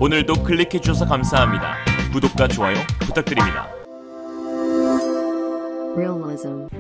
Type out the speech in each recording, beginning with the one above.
오늘도 클릭해주셔서 감사합니다. 구독과 좋아요 부탁드립니다.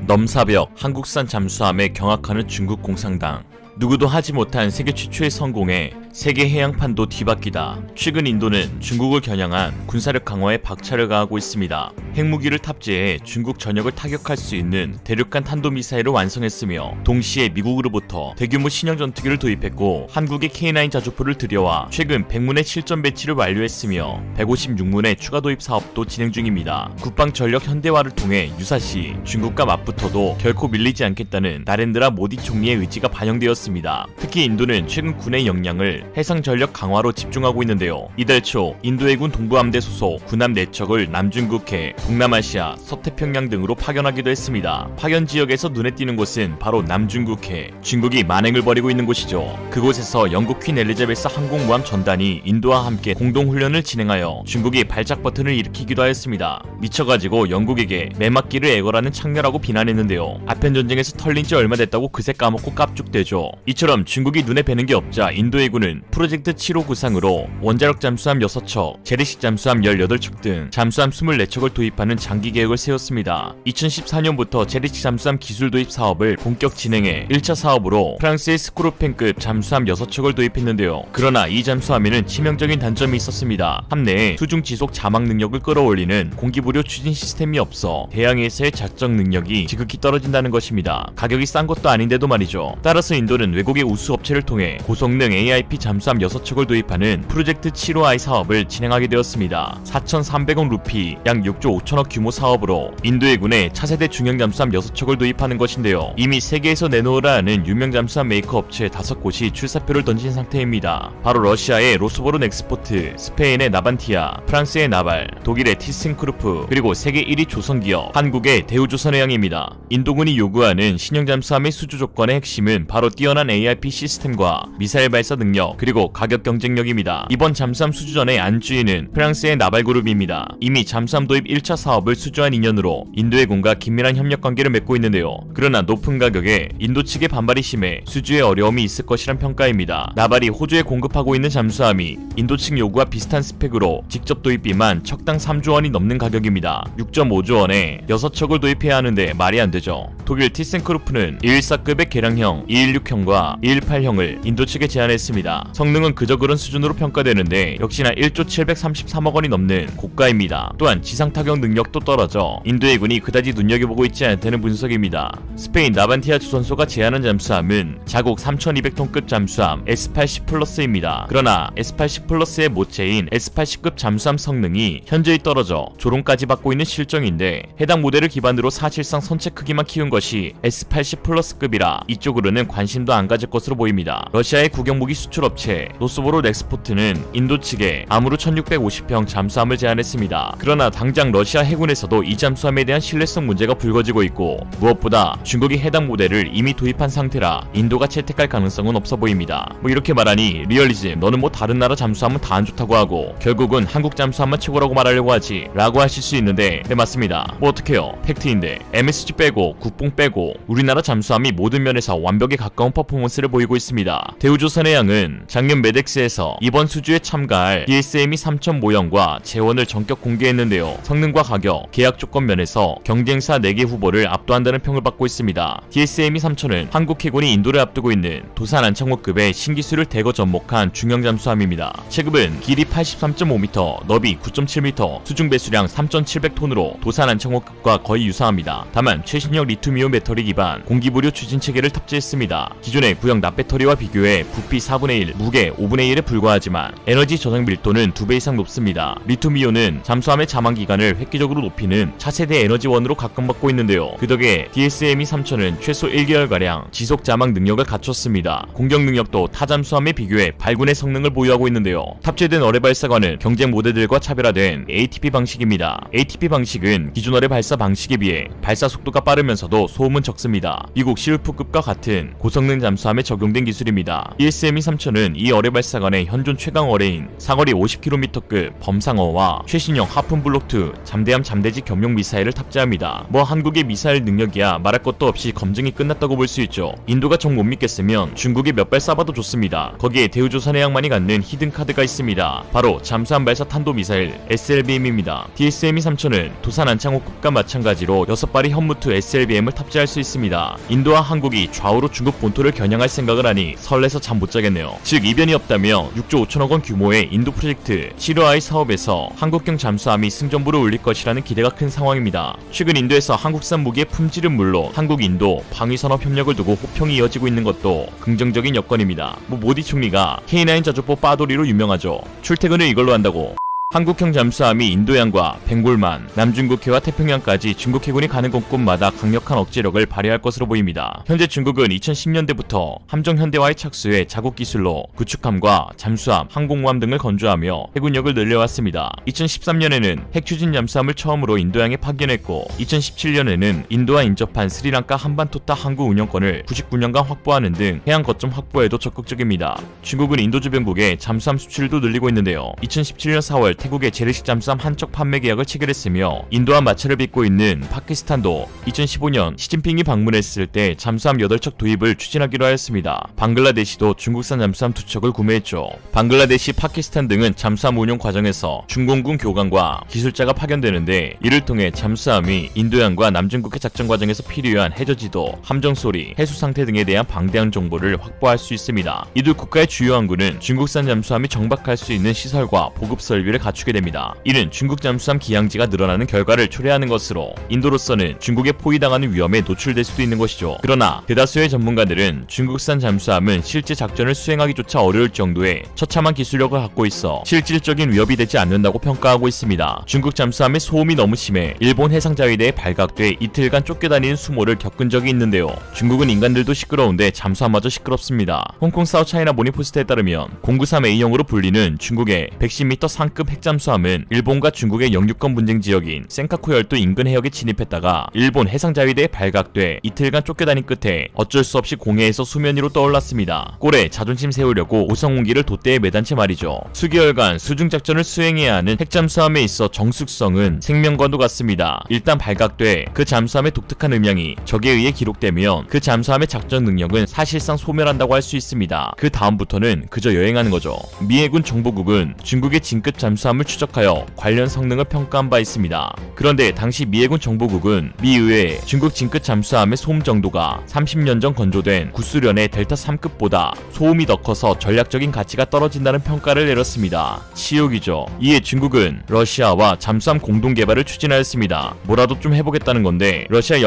넘사벽 한국산 잠수함에 경악하는 중국 공상당. 누구도 하지 못한 세계 최초의 성공에 세계 해양판도 뒤바뀌다. 최근 인도는 중국을 겨냥한 군사력 강화에 박차를 가하고 있습니다. 핵무기를 탑재해 중국 전역을 타격할 수 있는 대륙간 탄도미사일을 완성했으며 동시에 미국으로부터 대규모 신형 전투기를 도입했고 한국의 K9 자주포를 들여와 최근 100문의 실전 배치를 완료했으며 156문의 추가 도입 사업도 진행 중입니다. 국방 전력 현대화를 통해 유사시 중국과 맞붙어도 결코 밀리지 않겠다는 나렌드라 모디 총리의 의지가 반영되었습니다. 특히 인도는 최근 군의 역량을 해상 전력 강화로 집중하고 있는데요. 이달 초 인도 해군 동부함대 소속 군함 4척을 남중국해, 동남아시아, 서태평양 등으로 파견하기도 했습니다. 파견 지역에서 눈에 띄는 곳은 바로 남중국해, 중국이 만행을 벌이고 있는 곳이죠. 그곳에서 영국 퀸 엘리자베스 항공모함 전단이 인도와 함께 공동훈련을 진행하여 중국이 발작 버튼을 일으키기도 하였습니다. 미쳐가지고 영국에게 매맞기를 애걸하는 창렬하고 비난했는데요. 아편전쟁에서 털린 지 얼마 됐다고 그새 까먹고 깝죽대죠. 이처럼 중국이 눈에 뵈는 게 없자 인도 해군은 프로젝트 7호 구상으로 원자력 잠수함 6척, 재래식 잠수함 18척 등 잠수함 24척을 도입하는 장기 계획을 세웠습니다. 2014년부터 재래식 잠수함 기술 도입 사업을 본격 진행해 1차 사업으로 프랑스의 스코르펜급 잠수함 6척을 도입했는데요. 그러나 이 잠수함에는 치명적인 단점이 있었습니다. 함내에 수중 지속 자막 능력을 끌어올리는 공기부료 추진 시스템이 없어 대양에서의 작전 능력이 지극히 떨어진다는 것입니다. 가격이 싼 것도 아닌데도 말이죠. 따라서 인도는 외국의 우수 업체를 통해 고성능 AIP 잠수함 6척을 도입하는 프로젝트 7호I 사업을 진행하게 되었습니다. 4,300억 루피, 약 6조 5천억 규모 사업으로 인도 해군에 차세대 중형 잠수함 6척을 도입하는 것인데요. 이미 세계에서 내놓으라 하는 유명 잠수함 메이커 업체 5곳이 출사표를 던진 상태입니다. 바로 러시아의 로스보론 엑스포트, 스페인의 나반티아, 프랑스의 나발, 독일의 티슨크루프, 그리고 세계 1위 조선기업 한국의 대우조선해양입니다. 인도군이 요구하는 신형 잠수함의 수주 조건의 핵심은 바로 뛰어난 AIP 시스템과 미사일 발사 능력, 그리고 가격 경쟁력입니다. 이번 잠수함 수주전의 안주인은 프랑스의 나발그룹입니다. 이미 잠수함 도입 1차 사업을 수주한 인연으로 인도 해군과 긴밀한 협력 관계를 맺고 있는데요. 그러나 높은 가격에 인도 측의 반발이 심해 수주에 어려움이 있을 것이란 평가입니다. 나발이 호주에 공급하고 있는 잠수함이 인도 측 요구와 비슷한 스펙으로 직접 도입비만 척당 3조 원이 넘는 가격입니다. 6.5조 원에 6척을 도입해야 하는데 말이 안 되죠. 독일 티센크루프는 214급의 개량형, 216형과 218형을 인도 측에 제안했습니다. 성능은 그저 그런 수준으로 평가되는데 역시나 1조 733억 원이 넘는 고가입니다. 또한 지상 타격 능력도 떨어져 인도 해군이 그다지 눈여겨보고 있지 않다는 분석입니다. 스페인 나반티아 조선소가 제안한 잠수함은 자국 3200톤급 잠수함 S80 플러스입니다. 그러나 S80 플러스의 모체인 S80급 잠수함 성능이 현저히 떨어져 조롱까지 받고 있는 실정인데 해당 모델을 기반으로 사실상 선체 크기만 키운 것이 S80 플러스급이라 이쪽으로는 관심도 안 가질 것으로 보입니다. 러시아의 국영무기 수출업체 노스보로 넥스포트는 인도 측에 암으로 1650평 잠수함을 제안했습니다. 그러나 당장 러시아 해군에서도 이 잠수함에 대한 신뢰성 문제가 불거지고 있고 무엇보다 중국이 해당 모델을 이미 도입한 상태라 인도가 채택할 가능성은 없어 보입니다. 이렇게 말하니 리얼리즘 너는 뭐 다른 나라 잠수함은 다 안 좋다고 하고 결국은 한국 잠수함만 최고라고 말하려고 하지 라고 하실 수 있는데 네 맞습니다. 뭐 어떡해요. 팩트인데 MSG 빼고 국뽕 빼고 우리나라 잠수함이 모든 면에서 완벽에 가까운 퍼포먼스를 보이고 있습니다. 대우조선해양은 작년 메덱스에서 이번 수주에 참가할 DSME 3000 모형과 재원을 전격 공개했는데요. 성능과 가격, 계약 조건 면에서 경쟁사 4개 후보를 압도한다는 평을 받고 있습니다. DSME 3000은 한국 해군이 인도를 앞두고 있는 도산 안창호급의 신기술을 대거 접목한 중형 잠수함입니다. 체급은 길이 83.5m, 너비 9.7m, 수중 배수량 3,700톤으로 도산 안창호급과 거의 유사합니다. 다만 최신형 리튬이온 배터리 기반 공기부료 추진 체계를 탑재했습니다. 기존의 구형 납배터리와 비교해 부피 4분의 1, 무게 5분의 1에 불과하지만 에너지 저장 밀도는 2배 이상 높습니다. 리튬이온은 잠수함의 자망 기간을 획기적으로 높이는 차세대 에너지원으로 각광받고 있는데요. 그 덕에 DSME 3000은 최소 1개월가량 지속 자망 능력을 갖췄습니다. 공격 능력도 타 잠수함에 비교해 발군의 성능을 보유하고 있는데요. 탑재된 어뢰 발사관은 경쟁 모델들과 차별화된 ATP 방식입니다. ATP 방식은 기존 어뢰 발사 방식에 비해 발사 속도가 빠르면서도 소음은 적습니다. 미국 시울프급과 같은 고성능 잠수함에 적용된 기술입니다. TSME-3000은 이 어뢰 발사관의 현존 최강 어뢰인 사거리 50km급 범상어와 최신형 하푼블록2 잠대함 잠대지 겸용 미사일을 탑재합니다. 뭐 한국의 미사일 능력이야 말할 것도 없이 검증이 끝났다고 볼 수 있죠. 인도가 정 못 믿겠으면 중국에 몇 발 쏴봐도 좋습니다. 거기에 대우조선해양만이 갖는 히든카드가 있습니다. 바로 잠수함 발사 탄도미사일 SLBM입니다. TSME-3000은 도산 안창호급과 마찬가지로 6발의 현무투 SLBM을 탑재할 수 있습니다. 인도와 한국이 좌우로 중국 본토를 겨냥할 생각을 하니 설레서 잠 못 자겠네요. 즉 이변이 없다며 6조 5천억 원 규모의 인도 프로젝트 시로아이 사업에서 한국형 잠수함이 승전보를 올릴 것이라는 기대가 큰 상황입니다. 최근 인도에서 한국산 무기의 품질은 물론 한국 인도 방위산업 협력을 두고 호평이 이어지고 있는 것도 긍정적인 여건입니다. 모디 총리가 K9 저주포 빠돌이로 유명하죠. 출퇴근을 이걸로 한다고. 한국형 잠수함이 인도양과 벵골만, 남중국해와 태평양까지 중국 해군이 가는 곳곳마다 강력한 억제력을 발휘할 것으로 보입니다. 현재 중국은 2010년대부터 함정 현대화의 착수에 자국 기술로 구축함과 잠수함, 항공모함 등을 건조하며 해군력을 늘려왔습니다. 2013년에는 핵추진 잠수함을 처음으로 인도양에 파견했고 2017년에는 인도와 인접한 스리랑카 한반토타 항구 운영권을 99년간 확보하는 등 해양 거점 확보에도 적극적입니다. 중국은 인도 주변국에 잠수함 수출도 늘리고 있는데요. 2017년 4월 태국의 재래식 잠수함 한척 판매 계약을 체결했으며 인도와 마찰을 빚고 있는 파키스탄도 2015년 시진핑이 방문했을 때 잠수함 8척 도입을 추진하기로 하였습니다. 방글라데시도 중국산 잠수함 2척을 구매했죠. 방글라데시, 파키스탄 등은 잠수함 운용 과정에서 중공군 교관과 기술자가 파견되는데 이를 통해 잠수함이 인도양과 남중국해 작전 과정에서 필요한 해저지도, 함정 소리, 해수 상태 등에 대한 방대한 정보를 확보할 수 있습니다. 이들 국가의 주요 항구는 중국산 잠수함이 정박할 수 있는 시설과 보급 설비를 갖추게 됩니다. 이는 중국 잠수함 기항지가 늘어나는 결과를 초래하는 것으로 인도로서는 중국에 포위당하는 위험에 노출될 수도 있는 것이죠. 그러나 대다수의 전문가들은 중국산 잠수함은 실제 작전을 수행하기조차 어려울 정도의 처참한 기술력을 갖고 있어 실질적인 위협이 되지 않는다고 평가하고 있습니다. 중국 잠수함의 소음이 너무 심해 일본 해상자위대에 발각돼 이틀간 쫓겨다니는 수모를 겪은 적이 있는데요. 중국은 인간들도 시끄러운데 잠수함마저 시끄럽습니다. 홍콩 사우차이나 모닝포스트에 따르면 093A형으로 불리는 중국의 110m 상급 핵잠수함은 일본과 중국의 영유권 분쟁 지역인 센카쿠 열도 인근 해역에 진입했다가 일본 해상자위대에 발각돼 이틀간 쫓겨다닌 끝에 어쩔 수 없이 공해에서 수면 위로 떠올랐습니다. 꼴에 자존심 세우려고 오성홍기를 돛대에 매단 채 말이죠. 수개월간 수중작전을 수행해야 하는 핵잠수함에 있어 정숙성은 생명과도 같습니다. 일단 발각돼 그 잠수함의 독특한 음향이 적에 의해 기록되면 그 잠수함의 작전 능력은 사실상 소멸한다고 할 수 있습니다. 그 다음부터는 그저 여행하는 거죠. 미 해군 정보국은 중국의 진급 잠수함을 추적하여 관련 성능을 평가한 바 있습니다. 그런데 당시 미 해군 정보국은 미 의회에 중국 진급 잠수함의 소음 정도가 30년 전 건조된 구수련의 델타 3급보다 소음이 더 커서 전략적인 가치가 떨어진다는 평가를 내렸습니다. 치욕이죠. 이에 중국은 러시아와 잠수함 공동 개발을 추진하였습니다. 뭐라도 좀 해보겠다는 건데 러시아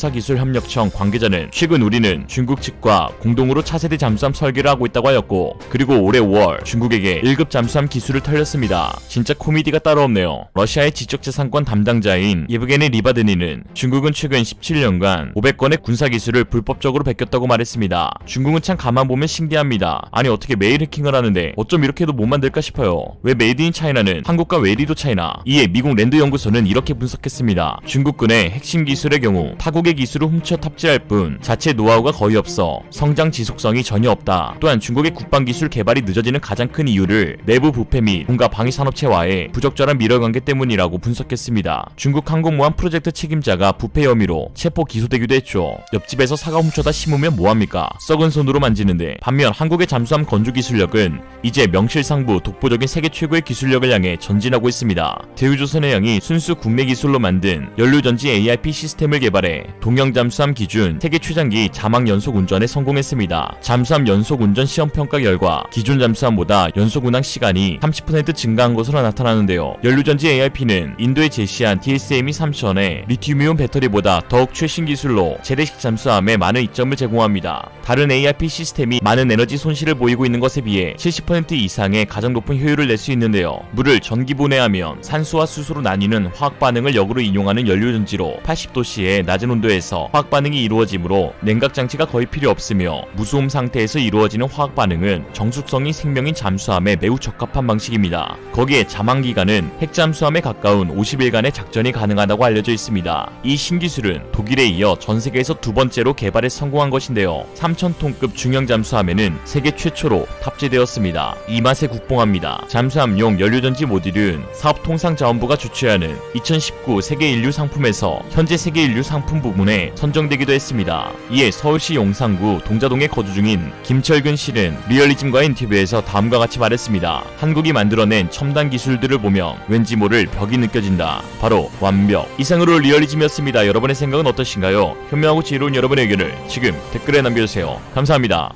연방군사기술협력청 관계자는 최근 우리는 중국 측과 공동으로 차세대 잠수함 설계를 하고 있다고 하였고 그리고 올해 5월 중국에게 1급 잠수함 기술을 털렸습니다. 진짜 코미디가 따로 없네요. 러시아의 지적재산권 담당자인 예브게니 리바드니는 중국은 최근 17년간 500건의 군사기술을 불법적으로 베꼈다고 말했습니다. 중국은 참 가만 보면 신기합니다. 아니 어떻게 매일 해킹을 하는데 어쩜 이렇게도 못 만들까 싶어요. 왜 메이드 인 차이나는 한국과 외리도 차이나? 이에 미국 랜드 연구소는 이렇게 분석했습니다. 중국군의 핵심 기술의 경우 타국의 기술을 훔쳐 탑재할 뿐 자체 노하우가 거의 없어 성장 지속성이 전혀 없다. 또한 중국의 국방기술 개발이 늦어지는 가장 큰 이유를 내부 부패 및 군가 방위산업체와의 부적절한 밀어관계 때문이라고 분석했습니다. 중국 항공모함 프로젝트 책임자가 부패 혐의로 체포 기소되기도 했죠. 옆집에서 사과 훔쳐다 심으면 뭐합니까? 썩은 손으로 만지는데. 반면 한국의 잠수함 건조 기술력은 이제 명실상부 독보적인 세계 최고의 기술력을 향해 전진하고 있습니다. 대우조선해양이 순수 국내 기술로 만든 연료전지 AIP 시스템을 개발해 동형 잠수함 기준 세계 최장기 자막 연속 운전에 성공했습니다. 잠수함 연속 운전 시험 평가 결과 기존 잠수함보다 연속 운항 시간이 30% 증가한 것으로 나타나는데요. 연료전지 AIP는 인도에 제시한 TSME-3000의 리튬이온 배터리보다 더욱 최신 기술로 재래식 잠수함에 많은 이점을 제공합니다. 다른 AIP 시스템이 많은 에너지 손실을 보이고 있는 것에 비해 70% 이상의 가장 높은 효율을 낼 수 있는데요. 물을 전기 분해하면 산소와 수소로 나뉘는 화학 반응을 역으로 이용하는 연료전지로 80도씨의 낮은 온도에서 화학 반응이 이루어지므로 냉각 장치가 거의 필요 없으며 무소음 상태에서 이루어지는 화학 반응은 정숙성이 생명인 잠수함에 매우 적합한 방식입니다. 거기에 세계 자망기간은 핵잠수함에 가까운 50일간의 작전이 가능하다고 알려져 있습니다. 이 신기술은 독일에 이어 전 세계에서 두 번째로 개발에 성공한 것인데요. 3000톤급 중형 잠수함에는 세계 최초로 탑재되었습니다. 이 맛에 국뽕합니다. 잠수함용 연료전지 모듈은 사업통상자원부가 주최하는 2019 세계인류 상품에서 현재 세계인류 상품 부문에 선정되기도 했습니다. 이에 서울시 용산구 동자동에 거주 중인 김철근 씨는 리얼리즘과 인터뷰에서 다음과 같이 말했습니다. 한국이 만들어낸 첨단 기술들을 보면 왠지 모를 벽이 느껴진다. 바로 완벽. 이상으로 리얼리즘이었습니다. 여러분의 생각은 어떠신가요? 현명하고 지혜로운 여러분의 의견을 지금 댓글에 남겨주세요. 감사합니다.